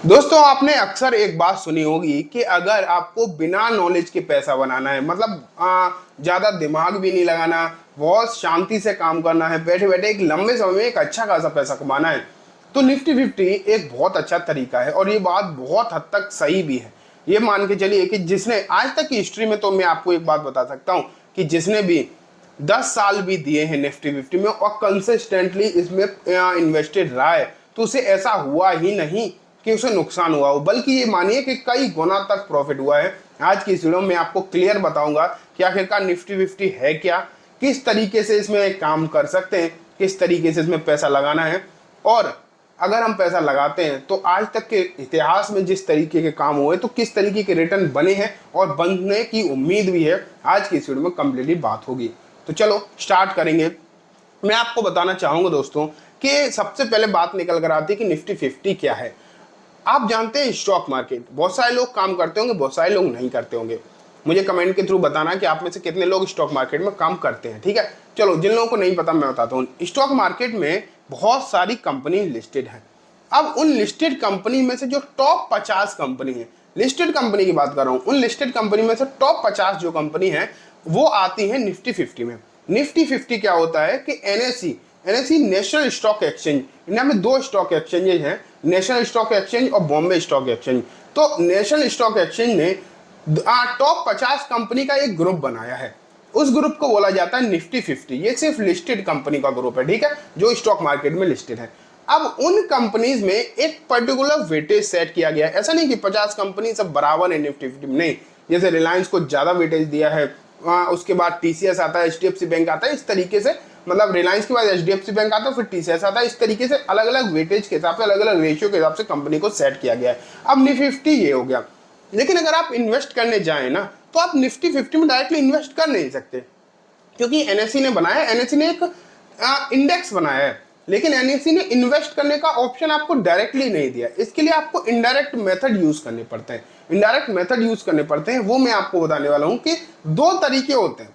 दोस्तों आपने अक्सर एक बात सुनी होगी कि अगर आपको बिना नॉलेज के पैसा बनाना है, मतलब ज्यादा दिमाग भी नहीं लगाना, बहुत शांति से काम करना है, बैठे बैठे एक लंबे समय में एक अच्छा खासा पैसा कमाना है, तो निफ्टी फिफ्टी एक बहुत अच्छा तरीका है। और ये बात बहुत हद तक सही भी है। ये मान के चलिए कि जिसने आज तक की हिस्ट्री में, तो मैं आपको एक बात बता सकता हूं कि जिसने भी 10 साल भी दिए हैं निफ्टी फिफ्टी में और कंसिस्टेंटली इसमें इन्वेस्टेड रहा है, तो उसे ऐसा हुआ ही नहीं कि उसे नुकसान हुआ हो, बल्कि ये मानिए कि कई गुना तक प्रॉफिट हुआ है। आज की इस वीडियो में आपको क्लियर बताऊंगा कि आखिरकार निफ्टी फिफ्टी है क्या, किस तरीके से इसमें काम कर सकते हैं, किस तरीके से इसमें पैसा लगाना है, और अगर हम पैसा लगाते हैं तो आज तक के इतिहास में जिस तरीके के काम हुए तो किस तरीके के रिटर्न बने हैं और बनने की उम्मीद भी है। आज की इस वीडियो में कंप्लीटली बात होगी। तो चलो स्टार्ट करेंगे। मैं आपको बताना चाहूंगा दोस्तों कि सबसे पहले बात निकल कर आती है कि निफ्टी फिफ्टी क्या है। आप जानते हैं स्टॉक मार्केट, बहुत सारे लोग काम करते होंगे, बहुत सारे लोग नहीं करते होंगे। मुझे कमेंट के थ्रू बताना कि आप में से कितने लोग स्टॉक मार्केट में काम करते हैं, ठीक है। चलो जिन लोगों को नहीं पता मैं बताता हूँ। स्टॉक मार्केट में बहुत सारी कंपनी लिस्टेड है। अब उन लिस्टेड कंपनी में से जो टॉप 50 कंपनी है, लिस्टेड कंपनी की बात कर रहा हूँ, उन लिस्टेड कंपनी में से टॉप 50 जो कंपनी है वो आती है निफ्टी फिफ्टी में। निफ्टी फिफ्टी क्या होता है कि NSC, NSC national stock exchange, India में दो स्टॉक एक्सचेंजेज हैं, नेशनल स्टॉक एक्सचेंज और बॉम्बे स्टॉक एक्सचेंज। तो नेशनल स्टॉक एक्सचेंज ने टॉप 50 कंपनी का एक ग्रुप बनाया है। उस ग्रुप को बोला जाता है निफ्टी फिफ्टी। ये सिर्फ लिस्टेड कंपनी का ग्रुप है, ठीक है, जो स्टॉक मार्केट में लिस्टेड है। अब उन कंपनीज में एक पर्टिकुलर वेटेज सेट किया गया है। ऐसा नहीं कि 50 कंपनी सब बराबर है निफ्टी फिफ्टी में, नहीं। जैसे रिलायंस को ज्यादा वेटेज दिया है, उसके बाद टीसीएस आता है, एचडीएफसी बैंक आता है, इस तरीके से, मतलब रिलायंस के बाद एचडीएफसी बैंक आता है, फिर टीसीएस आता है, इस तरीके से अलग अलग वेटेज के हिसाब से, अलग अलग रेशियो के हिसाब से कंपनी को सेट किया गया है। अब निफ्टी फिफ्टी ये हो गया। लेकिन अगर आप इन्वेस्ट करने जाए ना, तो आप निफ्टी फिफ्टी में डायरेक्टली इन्वेस्ट कर नहीं सकते, क्योंकि एनएससी ने बनाया है, एनएससी ने एक इंडेक्स बनाया है। लेकिन एनएससी ने इन्वेस्ट करने का ऑप्शन आपको डायरेक्टली नहीं दिया। इसके लिए आपको इनडायरेक्ट मेथड यूज करने पड़ते हैं। इनडायरेक्ट मेथड यूज करने पड़ते हैं, वो मैं आपको बताने वाला हूं कि दो तरीके होते हैं।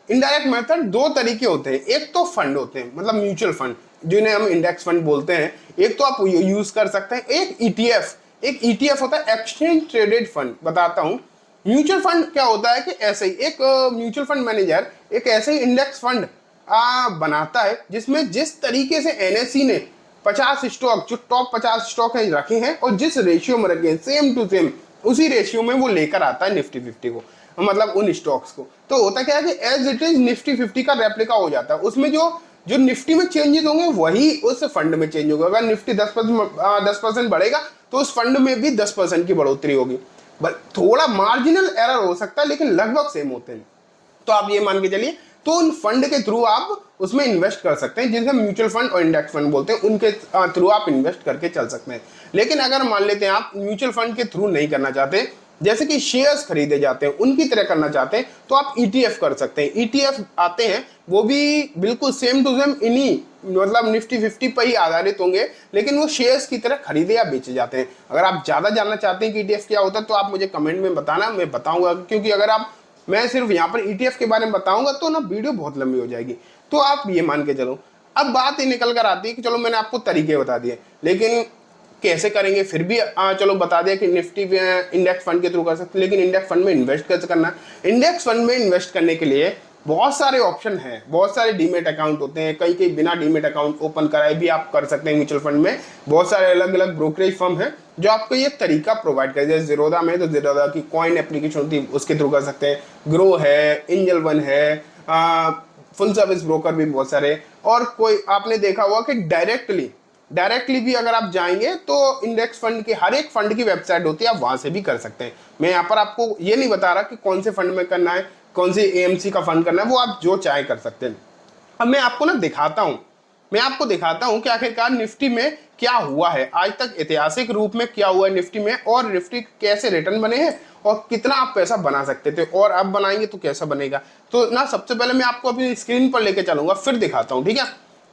इनडायरेक्ट मेथड दो तरीके होते हैं। एक तो फंड होते हैं, मतलब म्यूचुअल फंड, जिन्हें हम इंडेक्स फंड बोलते हैं। एक तो आप यूज कर सकते हैं। एक ईटीएफ, एक ईटीएफ होता है एक्सचेंज ट्रेडेड फंड। बताता हूं म्यूचुअल फंड क्या होता है कि ऐसे ही एक म्यूचुअल फंड मैनेजर एक ऐसे ही इंडेक्स फंड बनाता है, जिसमें जिस तरीके से एनएससी ने 50 स्टॉक, जो टॉप 50 स्टॉक है, रखे हैं और जिस रेशियो में रखे हैं सेम टू सेम उसी रेशियो में वो लेकर आता है निफ्टी फिफ्टी को, मतलब उन स्टॉक्स को। तो होता क्या है कि as it is Nifty fifty का रेप्लिका हो जाता है। उसमें जो जो निफ्टी में चेंजेस होंगे वही उस फंड में चेंज होगा। अगर निफ्टी 10% बढ़ेगा तो उस फंड में भी 10% की बढ़ोतरी होगी। थोड़ा मार्जिनल एरर हो सकता है, लेकिन लगभग सेम होते हैं। तो आप ये मान के चलिए, तो उन फंड के थ्रू आप उसमें इन्वेस्ट कर सकते हैं, जिसे म्यूचुअल फंड और इंडेक्स फंड बोलते हैं। उनके थ्रू आप इन्वेस्ट करके चल सकते हैं। लेकिन अगर मान लेते हैं आप म्यूचुअल फंड के थ्रू नहीं करना चाहते, जैसे कि शेयर्स खरीदे जाते हैं उनकी तरह करना चाहते हैं, तो आप ईटीएफ कर सकते हैं। ईटीएफ आते हैं, वो भी बिल्कुल सेम टू सेम इन्हीं, मतलब निफ्टी फिफ्टी पर ही आधारित होंगे, लेकिन वो शेयर्स की तरह खरीदे या बेचे जाते हैं। अगर आप ज्यादा जानना चाहते हैं कि ईटीएफ क्या होता है, तो आप मुझे कमेंट में बताना, मैं बताऊंगा। क्योंकि अगर आप, मैं सिर्फ यहाँ पर ईटीएफ के बारे में बताऊंगा तो ना वीडियो बहुत लंबी हो जाएगी। तो आप ये मान के चलो। अब बात ये निकल कर आती है कि चलो मैंने आपको तरीके बता दिए, लेकिन कैसे करेंगे फिर भी चलो बता दिया कि निफ्टी इंडेक्स फंड के थ्रू कर सकते हैं, लेकिन इंडेक्स फंड में इन्वेस्ट कैसे करना है। इंडेक्स फंड में इन्वेस्ट करने के लिए बहुत सारे ऑप्शन हैं, बहुत सारे डीमेट अकाउंट होते हैं। कई कई बिना डीमेट अकाउंट ओपन कराए भी आप कर सकते हैं म्यूचुअल फंड में। बहुत सारे अलग अलग ब्रोकरेज फर्म है जो आपको ये तरीका प्रोवाइड करे। जैसे जीरोधा में, तो जीरोधा की कॉइन एप्लीकेशन होती है, उसके थ्रू कर सकते हैं। ग्रो है, एंजल वन है, फुल सर्विस ब्रोकर भी बहुत सारे। और कोई आपने देखा होगा कि डायरेक्टली भी अगर आप जाएंगे तो इंडेक्स फंड की, हर एक फंड की वेबसाइट होती है, आप वहां से भी कर सकते हैं। मैं यहाँ पर आपको ये नहीं बता रहा कि कौन से फंड में करना है, कौन सी एएमसी का फंड करना है, वो आप जो चाहे कर सकते हैं। अब मैं आपको ना दिखाता हूं, मैं आपको दिखाता हूं कि आखिरकार निफ्टी में क्या हुआ है, आज तक ऐतिहासिक रूप में क्या हुआ है निफ्टी में, और निफ्टी कैसे रिटर्न बने हैं और कितना आप पैसा बना सकते थे, और अब बनाएंगे तो कैसा बनेगा। तो ना सबसे पहले मैं आपको अपनी स्क्रीन पर लेकर चलूंगा, फिर दिखाता हूं, ठीक है।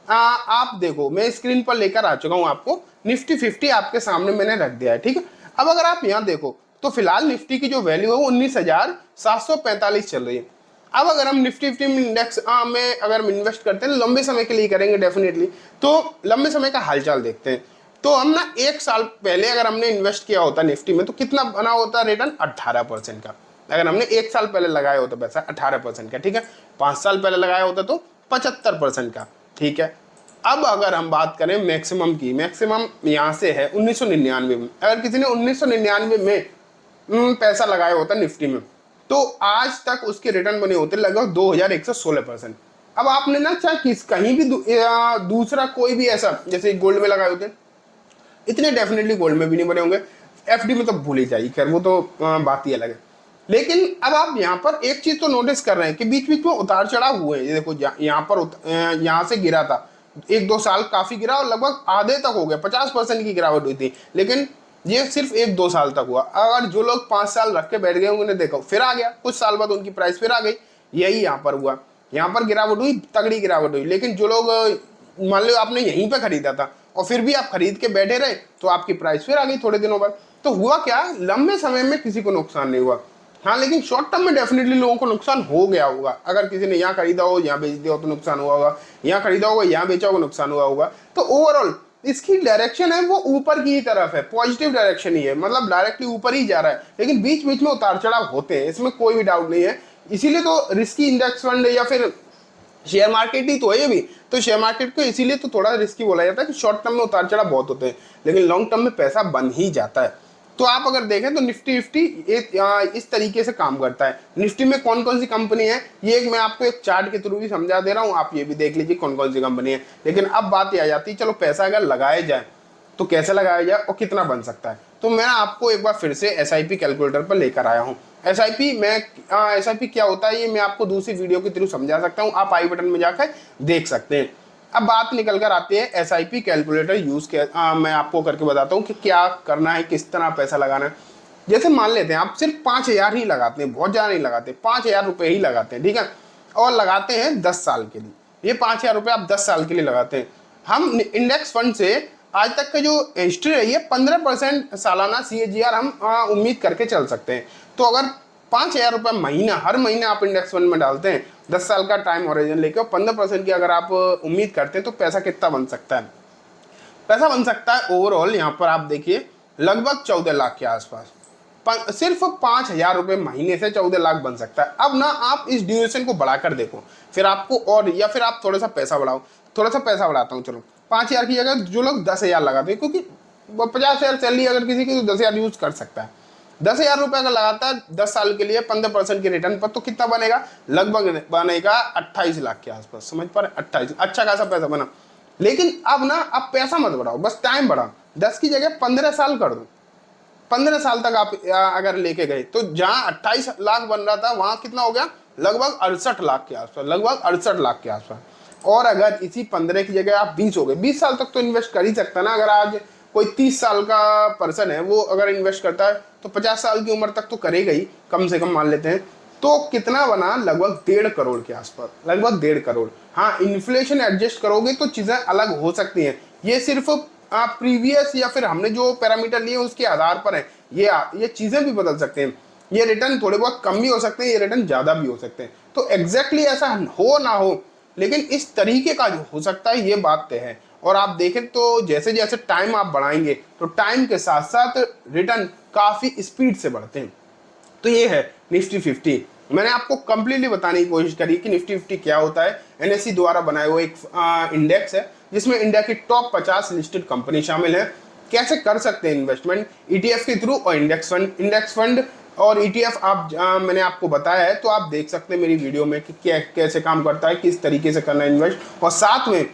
आप देखो, मैं स्क्रीन पर लेकर आ चुका हूं आपको। निफ्टी फिफ्टी आपके सामने मैंने रख दिया है, ठीक है। अब अगर आप यहाँ देखो तो फिलहाल निफ्टी की जो वैल्यू है वो 19,745 चल रही है। अब अगर हम निफ्टी फिफ्टी इंडेक्स में अगर हम इन्वेस्ट करते हैं, लंबे समय के लिए करेंगे डेफिनेटली, तो लंबे समय का हालचाल देखते हैं। तो हम ना 1 साल पहले अगर हमने इन्वेस्ट किया होता निफ्टी में तो कितना बना होता रिटर्न, 18% का। अगर हमने 1 साल पहले लगाया होता पैसा 18% का, ठीक है। 5 साल पहले लगाया होता तो 75% का, ठीक है। अब अगर हम बात करें मैक्सिमम की, मैक्सिमम यहाँ से है 1999 में। अगर किसी ने 1999 में पैसा लगाया होता निफ्टी में तो आज तक उसके रिटर्न बने होते लगभग 2116%। अब आपने ना चाहे कहीं भी दूसरा कोई भी ऐसा, जैसे गोल्ड में लगाए होते इतने डेफिनेटली गोल्ड में भी नहीं बने होंगे, एफडी में तो भूल ही जाइए, खैर वो तो बात ही अलग है। लेकिन अब आप यहाँ पर एक चीज तो नोटिस कर रहे हैं कि बीच बीच में उतार चढ़ाव हुए। ये देखो यहाँ पर यहाँ से गिरा था 1-2 साल काफी गिरा और लगभग आधे तक हो गया, 50% की गिरावट हुई थी। लेकिन ये सिर्फ 1-2 साल तक हुआ। अगर जो लोग 5 साल रख के बैठ गए उन्होंने देखो फिर आ गया, कुछ साल बाद उनकी प्राइस फिर आ गई। यही यहाँ पर हुआ, यहाँ पर गिरावट हुई, तगड़ी गिरावट हुई। लेकिन जो लोग मान लो आपने यहीं पे खरीदा था और फिर भी आप खरीद के बैठे रहे तो आपकी प्राइस फिर आ गई थोड़े दिनों बाद। तो हुआ क्या, लंबे समय में किसी को नुकसान नहीं हुआ। हाँ, लेकिन शॉर्ट टर्म में डेफिनेटली लोगों को नुकसान हो गया होगा। अगर किसी ने यहाँ खरीदा हो यहाँ बेच दिया हो तो नुकसान हुआ होगा, यहाँ खरीदा होगा यहाँ बेचा होगा नुकसान हुआ होगा। तो ओवरऑल इसकी डायरेक्शन है वो ऊपर की ही तरफ है, पॉजिटिव डायरेक्शन ही है, मतलब डायरेक्टली ऊपर ही जा रहा है। लेकिन बीच बीच में उतार चढ़ाव होते हैं, इसमें कोई भी डाउट नहीं है। इसीलिए तो रिस्की इंडेक्स फंड या फिर शेयर मार्केट ही तो है ये भी, तो शेयर मार्केट को इसीलिए तो थोड़ा रिस्की बोला जाता है कि शॉर्ट टर्म में उतार चढ़ाव बहुत होते हैं लेकिन लॉन्ग टर्म में पैसा बन ही जाता है। तो आप अगर देखें तो निफ्टी इस तरीके से काम करता है। निफ्टी में कौन कौन सी कंपनी है ये मैं आपको एक चार्ट के थ्रू भी समझा दे रहा हूँ, आप ये भी देख लीजिए कौन कौन सी कंपनी है। लेकिन अब बात ये आ जाती है, चलो पैसा अगर लगाया जाए तो कैसे लगाया जाए और कितना बन सकता है। तो मैं आपको एक बार फिर से एसआईपी कैलकुलेटर पर लेकर आया हूँ। एसआईपी क्या होता है ये मैं आपको दूसरी वीडियो के थ्रू समझा सकता हूँ, आप आई बटन में जाकर देख सकते हैं। अब बात निकल कर आती है एसआईपी कैलकुलेटर यूज मैं आपको करके बताता हूँ कि क्या करना है, किस तरह पैसा लगाना है। जैसे मान लेते हैं आप सिर्फ 5000 ही लगाते हैं, बहुत ज़्यादा नहीं लगाते, 5000 रुपये ही लगाते हैं, ठीक है। और लगाते हैं 10 साल के लिए। ये 5000 रुपये आप 10 साल के लिए लगाते हैं। हम इंडेक्स फंड से आज तक का जो हिस्ट्री रही है 15% सालाना CAGR हम उम्मीद करके चल सकते हैं। तो अगर 5000 रुपये महीना हर महीने आप इंडेक्स फंड में डालते हैं 10 साल का टाइम होराइजन लेके और 15% की अगर आप उम्मीद करते हैं तो पैसा कितना बन सकता है। पैसा बन सकता है ओवरऑल यहाँ पर आप देखिए लगभग 14 लाख के आसपास। सिर्फ 5000 रुपये महीने से 14 लाख बन सकता है। अब ना आप इस ड्यूरेशन को बढ़ाकर देखो, फिर आपको और या फिर आप थोड़ा सा पैसा बढ़ाओ, थोड़ा सा पैसा बढ़ाता हूँ, चलो 5000 की जगह जो लोग 10,000 लगाते हैं, क्योंकि 50,000 सैलरी अगर किसी की तो 10,000 यूज कर सकता है। 10,000 रुपये अगर लगाता है 10 साल के लिए 15% के रिटर्न पर तो कितना बनेगा, लगभग बनेगा 28 लाख के आसपास। समझ पा रहे, 28, अच्छा खासा पैसा बना। लेकिन अब ना आप पैसा मत बढ़ाओ, बस टाइम बढ़ाओ, 10 की जगह 15 साल कर दो। 15 साल तक आप अगर लेके गए तो जहां 28 लाख बन रहा था वहां कितना हो गया, लगभग 68 लाख के आसपास, लगभग 68 लाख के आसपास। और अगर इसी 15 की जगह आप 20 हो गए, 20 साल तक तो इन्वेस्ट कर ही सकता ना। अगर आज कोई 30 साल का पर्सन है वो अगर इन्वेस्ट करता है तो 50 साल की उम्र तक तो करेगा ही कम से कम, मान लेते हैं। तो कितना बना, लगभग 1.5 करोड़ के आसपास, लगभग 1.5 करोड़। हाँ, इन्फ्लेशन एडजस्ट करोगे तो चीजें अलग हो सकती हैं। ये सिर्फ प्रीवियस या फिर हमने जो पैरामीटर लिए उसके आधार पर है। ये चीजें भी बदल सकते हैं, ये रिटर्न थोड़े बहुत कम भी हो सकते हैं, ये रिटर्न ज्यादा भी हो सकते हैं। तो एग्जैक्टली ऐसा हो ना हो, लेकिन इस तरीके का जो हो सकता है ये बात तय है। और आप देखें तो जैसे जैसे टाइम आप बढ़ाएंगे तो टाइम के साथ साथ रिटर्न काफी स्पीड से बढ़ते हैं। तो ये है निफ्टी 50। मैंने आपको कंप्लीटली बताने की कोशिश करी कि निफ्टी 50 क्या होता है। NSE द्वारा बनाया हुआ एक इंडेक्स है जिसमें इंडिया की टॉप 50 लिस्टेड कंपनी शामिल है। कैसे कर सकते हैं इन्वेस्टमेंट, ETF के थ्रू और इंडेक्स फंड और ETF आप मैंने आपको बताया है, तो आप देख सकते हैं मेरी वीडियो में कि क्या कैसे काम करता है, किस तरीके से करना है इन्वेस्ट, और साथ में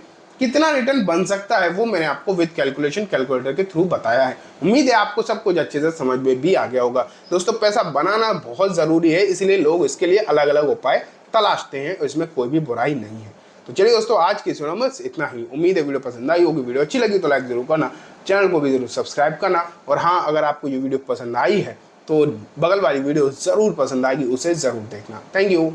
कितना रिटर्न बन सकता है वो मैंने आपको विद कैलकुलेटर के थ्रू बताया है। उम्मीद है आपको सब कुछ अच्छे से समझ में भी आ गया होगा। दोस्तों, पैसा बनाना बहुत ज़रूरी है, इसलिए लोग इसके लिए अलग अलग उपाय तलाशते हैं और इसमें कोई भी बुराई नहीं है। तो चलिए दोस्तों, आज की इस वीडियो में बस इतना ही। उम्मीद है वीडियो पसंद आई होगी। वीडियो अच्छी लगी तो लाइक जरूर करना, चैनल को भी जरूर सब्सक्राइब करना। और हाँ, अगर आपको ये वीडियो पसंद आई है तो बगल वाली वीडियो ज़रूर पसंद आएगी, उसे ज़रूर देखना। Thank you.